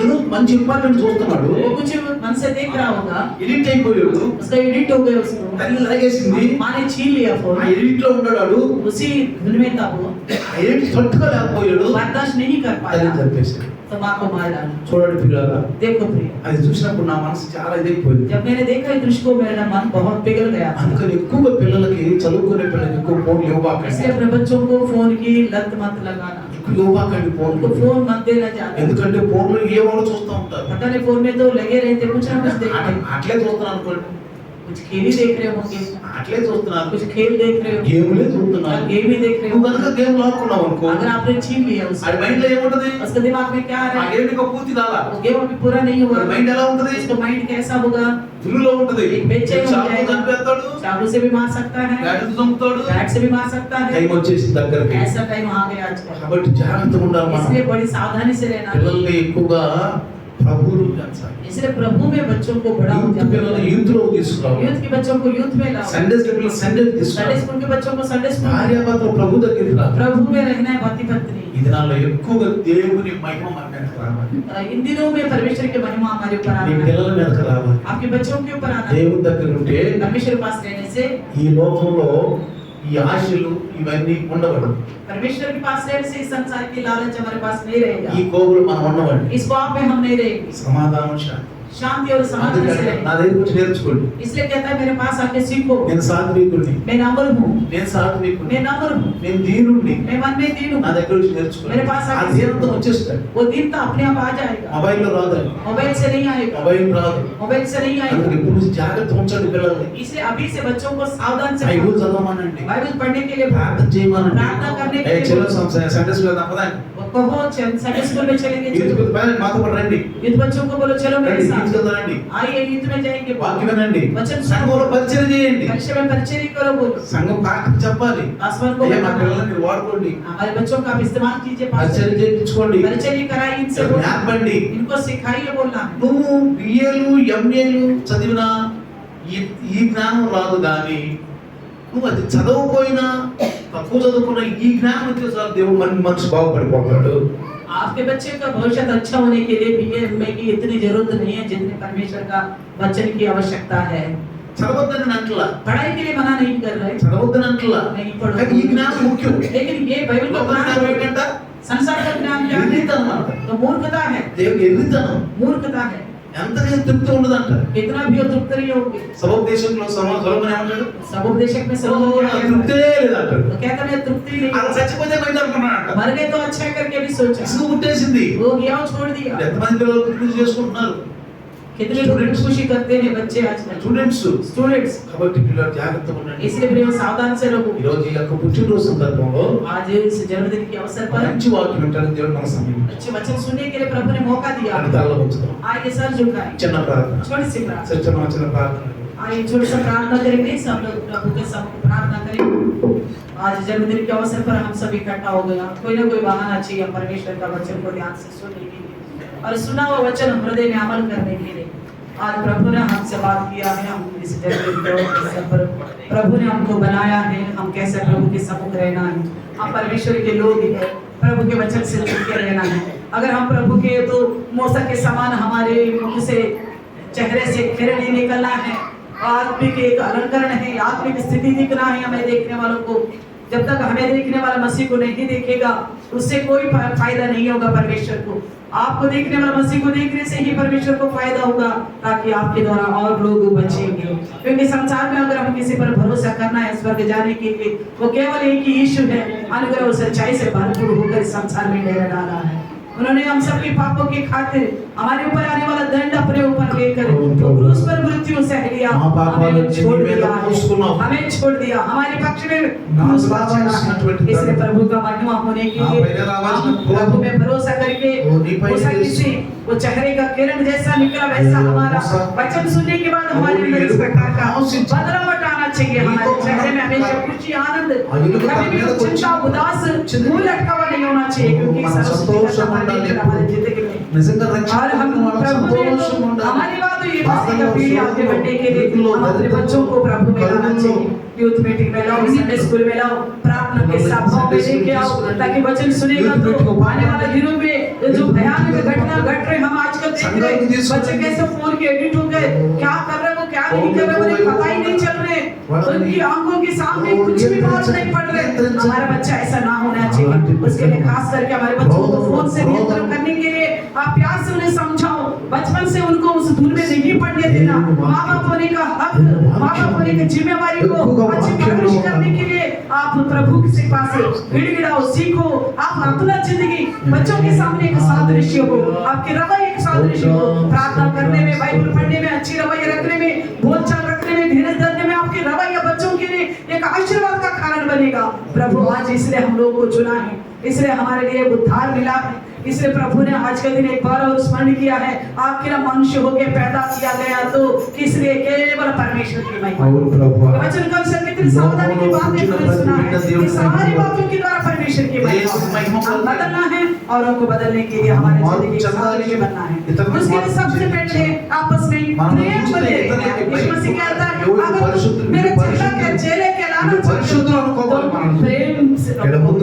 ఏదో మంచి ఇంపార్టెంట్ చూస్తున్నాడు. वो कुछ मन से देख रहा होगा, ఎడిట్ అయిపోయాడు. उसका एडिट हो गया उसको। తల్లి లాగేసింది. माँ ने छीन लिया ఆ फोन। ఎడిట్ లో ఉన్నాడు. उसी धुन में था वो, ఆ ఎడిట్ తట్టుకోలేకపోయాడు. बर्दाश्त नहीं कर తల్లి पाया చంపేశాడు. तो माँ को मार डाला। చూడండి పిల్లరా, देखो प्रिय, అది చూసినప్పుడు నా మనసు చాలా ఇదైపోయింది. जब मैंने देखा इस दृश्य को मेरा मन बहुत पिघल गया। అందుకని ఎక్కువగా పిల్లలకి చదువుకునే పిల్లలకి ఎక్కువ ఫోన్లు ఇవ్వబాకండి. इसलिए अपने बच्चों को फोन की लत मत लगाना, ఎక్కువ ఇవ్వబాకండి ఫోన్లు. उनको फोन मत देना ज्यादा। ఎందుకంటే ఫోన్లో ఏవాళ్ళు చూస్తూ ఉంటారు. पता नहीं फोन में तो लगे रहते, कुछ ना कुछ देखते, అట్లే చూస్తున్నాను అనుకోండి, कुछ खेल ही देख रहे होंगे, అట్లే చూస్తున్నాను, कुछ खेल देख रहे हो, గేమ్లే చూస్తున్నాను. गेम ही देख रहे నువ్వు हो। కనుక గేమ్ లాక్కున్నావు అనుకో, अगर आपने छीन लिया ఆ उसको, మైండ్ లో ఏముంటది? उसके दिमाग में क्या आ ఆ रहा है? గేమ్ ఇంకా పూర్తి కాలా. वो गेम अभी पूरा नहीं हुआ। మైండ్ ఎలా ఉంటది? उसका माइंड कैसा होगा? దిల్లులో ఉంటది. एक बेचैन हो చాకు जाएगा, చంపేస్తాడు, चाकू से भी मार सकता है, గాడితో చంపుతాడు. बैट से भी मार सकता है। టైం వచ్చేసి దగ్గరికి. ऐसा टाइम आ गया आजकल, కాబట్టి జాగ్రత్తగా ఉండాలి మనం. इसलिए बड़ी सावधानी से रहना। పిల్లల్ని ఎక్కువగా ప్రభువులు పెంచాలి. इसलिए प्रभु में बच्चों को बड़ा యూత్ పిల్లల్ని యూత్ లో తీసుకురావాలి. यूथ के बच्चों को यूथ में लाओ, సండే స్కూల్ పిల్లలు సండే संडे తీసుకురావాలి. स्कूल के बच्चों को संडे स्कूल, భార్యాభర్తలు ప్రభు దగ్గరికి రావాలి. प्रभु में रहना है पति पत्नी। ఈ దినాల్లో ఎక్కువగా దేవుని మహిమ మన మీదకి రావాలి. इन दिनों में परमेश्वर की महिमा हमारे ऊपर నీ आना है, పిల్లల మీదకి రావాలి. आपके बच्चों के ऊपर आना है। దేవుని దగ్గర ఉంటే परमेश्वर के पास रहने से ఈ లోకంలో ఈ ఆశలు ఇవన్నీ ఉండవడు. परमेश्वर के पास रहने से इस संसार की लालच हमारे पास नहीं ఈ रहेगा, కోగులు మనం ఉండవండి. इस पाप में हम नहीं रहेंगे। సమాధానం శాంతి. शांति और समाधान से అందుకని నా रहेंगे। దగ్గరికి వచ్చి నేర్చుకోండి. इसलिए कहता है मेरे पास आके सीखो, నేను సాత్వికుడిని, मैं नम्र हूँ, నేను సాత్వికుడిని, मैं नम्र हूँ, నేను దీనుడిని. मैं मन में दीन నా हूँ। దగ్గర వచ్చి నేర్చుకోండి. मेरे पास ఆ आके దీనంతో వచ్చేస్తాడు. वो दीनता अपने आप आ जाएगा। మొబైల్లో రాదండి, मोबाइल से नहीं आएगा, మొబైల్ రాదు. मोबाइल से नहीं అందుకే आएगा। ఇప్పుడు నుంచి జాగ్రత్త ఉంచండి పిల్లల్ని. इसलिए अभी से बच्चों को सावधान से బైబిల్ చదవమనండి, बाइबल पढ़ने के लिए ప్రార్థన చేయమనండి. प्रार्थना करने के लिए చలో సండే స్కూల్ తప్పదండి. कहो संडे स्कूल में चलेंगे, యూత్ चलो పిల్లలు మాతో పాటు రండి. यूथ बच्चों को बोलो चलो मेरे రండి, साथ, యూత్ రండి. आइए यूथ में जाएंगे, వాక్యం వినండి. वचन సంఘంలో పరిచయం చేయండి. परीक्षा में परिचय करो, बोलो సంఘం కాకి చెప్పాలి. पासवान को అయ్యా మా बताना, పిల్లల్ని మీరు వాడుకోండి, हमारे बच्चों का आप इस्तेमाल कीजिए, పరిచయం पास చేయించుకోండి, परिचय कराइए, इनसे बोलो, నేర్పండి. इनको सिखाइए बोलना। నువ్వు బిఏలు ఎంఏలు చదివినా ఈ జ్ఞానం రాదు కానీ నువ్వు అది చదవకపోయినా తక్కువ చదువుకున్న ఈ జ్ఞానం వచ్చే చాలు దేవుడు మనసు బాగుపడిపోతాడు. आपके बच्चे का भविष्य अच्छा होने के लिए बीए एमए की इतनी जरूरत नहीं है जितनी परमेश्वर का वचन की आवश्यकता है। చదవద్దని అంటలా, पढ़ाई के लिए मना नहीं कर रहे, చదవద్దని అంటలా, नहीं पढ़ो, కానీ ఈ జ్ఞానం ముఖ్యం. लेकिन ये बाइबल का ज्ञान ఏంటంట? संसार का ज्ञान क्या है? ఎర్రితనం అంట. तो मूर्खता है, దేవుని ఎర్రితనం मूर्खता है। ఎంతగా తృప్తి ఉండదంట. कितना भी हो तृप्त नहीं होगी। సబబు దేశంలో సొలొమోను ఏమంటాడు? सबूत देशक में ఓ, सलोमन నాకు తృప్తే లేదంటాడు. तो कहता मैं तृप्ति नहीं, అలా చచ్చిపోతే పోయింది అనుకున్నాడంట. मर गए तो अच्छा करके भी सोचा, ఇసుకు పుట్టేసింది. वो गया और छोड़ दिया। ఎంతమంది పిల్లలు కృషి చేసుకుంటున్నారు? कितने लोग खुशी करते हैं बच्चे आजकल, స్టూడెంట్స్. स्टूडेंट्स। కాబట్టి పిల్లలు జాగ్రత్తగా ఉండండి. इसलिए प्रिय सावधान से रहो। ఈ రోజు ఈ యొక్క పుట్టినరోజు సందర్భంలో आज इस जन्मदिन के अवसर पर మంచి వాక్యం వింటానికి దేవుడు మన సమయం ఇచ్చాడు. अच्छे वचन सुनने के लिए प्रभु ने मौका दिया। అని తలలో ఉంచుదాం. आइए सर झुकाएं, చిన్న ప్రార్థన. छोटी सी प्रार्थना। చిన్న ప్రార్థన. आइए छोटी सी प्रार्थना करेंगे, सब लोग प्रभु के सामने प्रार्थना करेंगे। आज जन्मदिन के अवसर पर हम सब इकट्ठा हो गए, कोई ना कोई बहाना चाहिए परमेश्वर का वचन को ध्यान से सुनने के लिए और सुना हुआ वचन हृदय में अमल करने के लिए। आज प्रभु ने हमसे बात किया है, हम इस जन्मदिन के अवसर पर प्रभु ने हमको बनाया है, हम कैसे प्रभु के सम्मुख रहना है। हम परमेश्वर के लोग हैं, प्रभु के वचन से जुड़ के रहना है। अगर हम प्रभु के तो मौसम के समान हमारे मुख से चेहरे से किरण ही निकलना है, आत्मिक एक अलंकरण है, आत्मिक स्थिति दिखना है हमें देखने वालों को। जब तक हमें देखने वाला मसीह को नहीं देखेगा उससे कोई फायदा नहीं होगा परमेश्वर को। आपको देखने वाला मसीह को देखने से ही परमेश्वर को फायदा होगा, ताकि आपके द्वारा और लोग बचेंगे। क्योंकि संसार में अगर हम किसी पर भरोसा करना है स्वर्ग जाने के लिए, वो केवल एक ही यीशु है, अनुग्रह और सच्चाई से भरपूर होकर इस संसार में डेरा डाला है। उन्होंने हम सबके पापों की खातिर हमारे ऊपर आने वाला दंड अपने ऊपर लेकर क्रूस पर मृत्यु सह लिया, हमें छोड़ दिया, हमारे पक्ष में क्रूस पर चढ़ा है। इसलिए प्रभु का महिमा होने के लिए प्रभु में भरोसा करके वो चेहरे का किरण जैसा निकला वैसा हमारा वचन सुनने के बाद हमारे अंदर इस प्रकार का बदलाव आना चाहिए। हमारे चेहरे में हमेशा खुशी, आनंद, कभी भी चिंता, उदास मुंह लटका हुआ नहीं होना चाहिए, क्योंकि हमारी जिंदगी में और हम प्रभु ने हमारी बात तो ये मसीह का पीढ़ी आगे बढ़ने के लिए हम अपने बच्चों को प्रभु में लाना चाहिए। यूथ मीटिंग में लाओ, संडे स्कूल में लाओ, प्रार्थना के सभाओं में लेके आओ, ताकि वचन सुनेगा तो आने वाले दिनों में जो भयानक घटना घट रहे हम आजकल देख रहे, बच्चे कैसे फोन के एडिट हो गए, क्या कर रहे वो क्या नहीं कर रहे उन्हें पता ही नहीं चल रहे, उनकी आंखों के सामने कुछ भी बात नहीं पड़ रहे। हमारा बच्चा ऐसा ना होना चाहिए। उसके लिए खास करके हमारे बच्चों को फोन से नियंत्रण करने के लिए आप प्यार से उन्हें समझाओ, बचपन से उनको उस धुन में नहीं पड़ने देना। माँ बाप होने का हक, माँ बाप होने की जिम्मेवारी को अच्छी परवरिश करने के लिए आप प्रभु के पास गिड़गिड़ाओ, सीखो। आप अपना जिंदगी बच्चों के सामने एक सादृश्य हो, आपके रवैये एक सादृश्य हो, प्रार्थना करने में, बाइबल पढ़ने में, अच्छी रवैया रखने में, बोलचाल रखने में, धीरज धरने में आपके रवैया बच्चों के लिए एक आशीर्वाद का कारण बनेगा। प्रभु आज इसलिए हम लोग को चुना है, इसलिए हमारे लिए उद्धार मिला है, इसलिए प्रभु ने आज के दिन एक बार और स्मरण किया है, आपके ना मनुष्य होकर पैदा किया गया तो किस लिए? केवल परमेश्वर की महिमा। वचन कल से कितनी सावधानी की बातें हमने सुना है, कि सारी बातों के द्वारा परमेश्वर की महिमा बदलना है और उनको बदलने के लिए हमारे जिंदगी का सादृश्य बनना है। उसके लिए सबसे पहले आपस में प्रेम बने। यीशु मसीह कहता है अगर मेरे चेले के लाना चाहते हो तो प्रेम से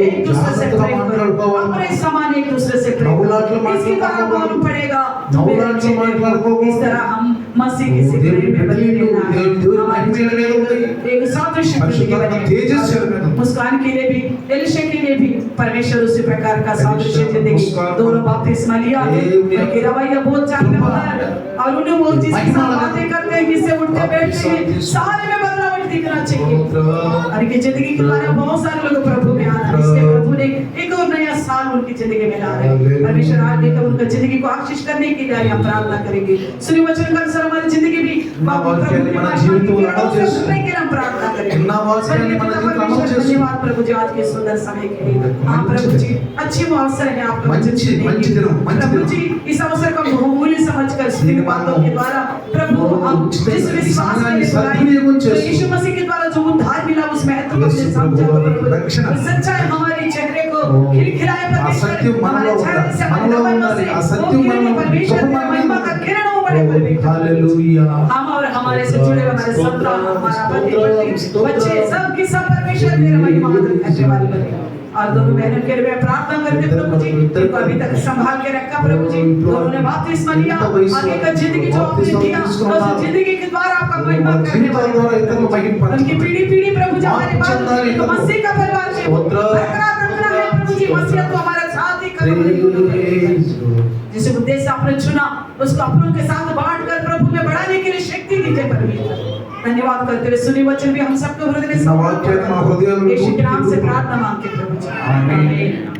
एक दूसरे से प्रेम करो, अपने समान एक दूसरे से प्रेम करो। इसके द्वारा मालूम पड़ेगा इस तरह हम मसीह के प्रेम में बने रहना है। एक सादृश्य मुस्कान के लिए भी, एलिशा के लिए भी परमेश्वर उसी प्रकार का सादृश्य जिंदगी, दोनों बपतिस्मा लिया, उनकी रवैया बहुत जानदार और उन्हें वो जिसके साथ बातें करते हैं, जिससे उठते बैठते हैं, सारे में बदलाव दिखना चाहिए। और इनकी जिंदगी के द्वारा बहुत सारे लोग प्रभु में आ रहे हैं, इसलिए प्रभु ने एक और नया साल उनकी जिंदगी में ला रहे हैं। परमेश्वर आज लेकर उनका जिंदगी को आशीष करने के लिए हम प्रार्थना करेंगे। सुनी वचन का अनुसार हमारी जिंदगी भी प्रभु के हम प्रार्थना करेंगे। धन्यवाद प्रभु जी आज के सुंदर समय के लिए। हाँ प्रभु जी अच्छी अवसर है आपका वचन सुनने के लिए। प्रभु जी इस अवसर को बहुमूल्य समझकर सुनी बातों के द्वारा प्रभु हम जिस विश्वास के यीशु मसीह के द्वारा जो उद्धार मिला उस महत्व को समझा सच्चाई हमारे चेहरे को खिलखिलाए परमेश्वर हमारे चेहरे से हमारे परमेश्वर की महिमा का किरण हमारे पर भी हालेलुया। हम और हमारे से जुड़े हुए हमारे संतान, हमारा पति, पत्नी, स्तोत्र, बच्चे, सबकी सब परमेश्वर तेरे महिमा करने वाले बने। और दोनों बहनों के लिए मैं प्रार्थना करते प्रभु जी, जिनको अभी तक संभाल के रखा प्रभु जी, दोनों ने बपतिस्मा लिया, आगे का जिंदगी जो आपने दिया, उस जिंदगी के द्वारा आपका महिमा करने वाले, उनकी पीढ़ी पीढ़ी प्रभु जी हमारे पास उनको मसीह का परिवार से बरकरार रखना है प्रभु जी, मसीह तो हमारे साथ ही करो। जिस उद्देश्य आपने चुना उसको अपनों के साथ बांटकर प्रभु में बढ़ाने के लिए शक्ति दीजिए परमेश्वर। धन्यवाद करते हुए सुनी वचन भी हम सबको हृदय में वाक्य यीशु के नाम से प्रार्थना मांगते प्रभु जी, आमीन। आमीन।